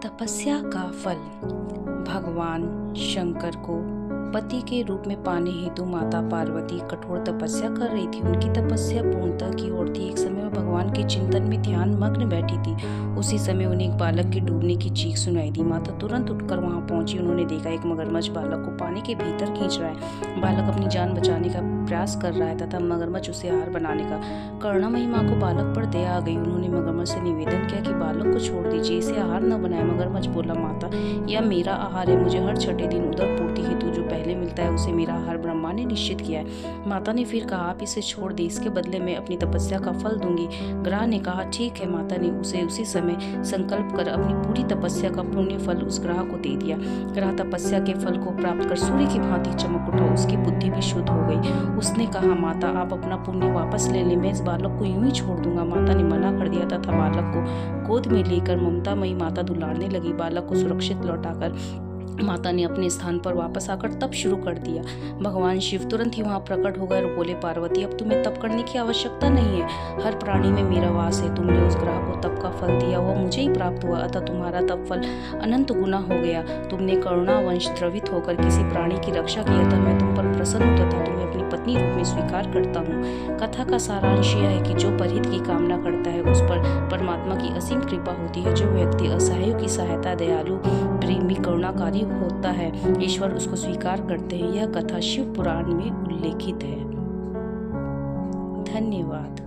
तपस्या का फल। भगवान शंकर को पति के रूप में पाने हेतु माता पार्वती कठोर तपस्या कर रही थी। उनकी तपस्या पूर्णता की ओर थी। एक समय में भगवान के चिंतन में ध्यान मग्न बैठी थी। उसी समय उन्हें एक बालक के डूबने की चीख सुनाई दी। माता तुरंत उठकर वहां पहुंची। उन्होंने देखा एक मगरमच्छ बालक को पानी के भीतर खींच रहा है। बालक अपनी जान बचाने का प्रयास कर रहा है तथा मगरमच्छ उसे आहार बनाने का। करुणामयी माँ को बालक पर दया आ गई। उन्होंने मगरमच्छ से निवेदन किया कि बालक को छोड़ दीजिए, इसे आहार न बनाए। मगरमच्छ बोला, माता यह मेरा आहार है। मुझे हर छठे दिन उदर पूर्ति हेतु जो पहले मिलता है उसे मेरा आहार ब्रह्मा ने निश्चित किया है। माता ने फिर कहा, आप इसे छोड़ दे, इसके बदले में अपनी तपस्या का फल दूंगी। ग्राह ने कहा, ठीक है। माता ने उसे उसी समय संकल्प कर अपनी पूरी तपस्या का पुण्य फल उस ग्राह को दे दिया। ग्राह तपस्या के फल को प्राप्त कर सूर्य की भांति चमक उठा। उसकी बुद्धि भी शुद्ध हो गई। उसने कहा, माता आप अपना पुण्य वापस ले लें, मैं इस बालक को यूं ही छोड़ दूंगा। माता ने मना कर दिया तथा बालक को गोद में लेकर ममतामयी माता दुलारने लगी। बालक को सुरक्षित लौटाकर माता ने अपने स्थान पर वापस आकर तप शुरू कर दिया। भगवान शिव तुरंत ही वहां प्रकट हो गए और बोले, पार्वती अब तुम्हें तप करने की आवश्यकता नहीं है। हर प्राणी में मेरा वास है। तुमने उस ग्रह को तप का फल दिया, वह मुझे ही प्राप्त हुआ, अतः तुम्हारा तप फल अनंत गुना हो गया। तुमने करुणा वंश द्रवित होकर किसी प्राणी की रक्षा की, अतः मैं तुम पर प्रसन्न हूं तथा तुम्हें अपनी पत्नी रूप में स्वीकार करता हूँ। कथा का सारांश यह है कि जो परहित की कामना करता है उस पर परमात्मा की असीम कृपा होती है। जो व्यक्ति असहायों की सहायता, दयालु, प्रेमी, करुणाकारी होता है, ईश्वर उसको स्वीकार करते हैं। यह कथा शिव पुराण में उल्लेखित है। धन्यवाद।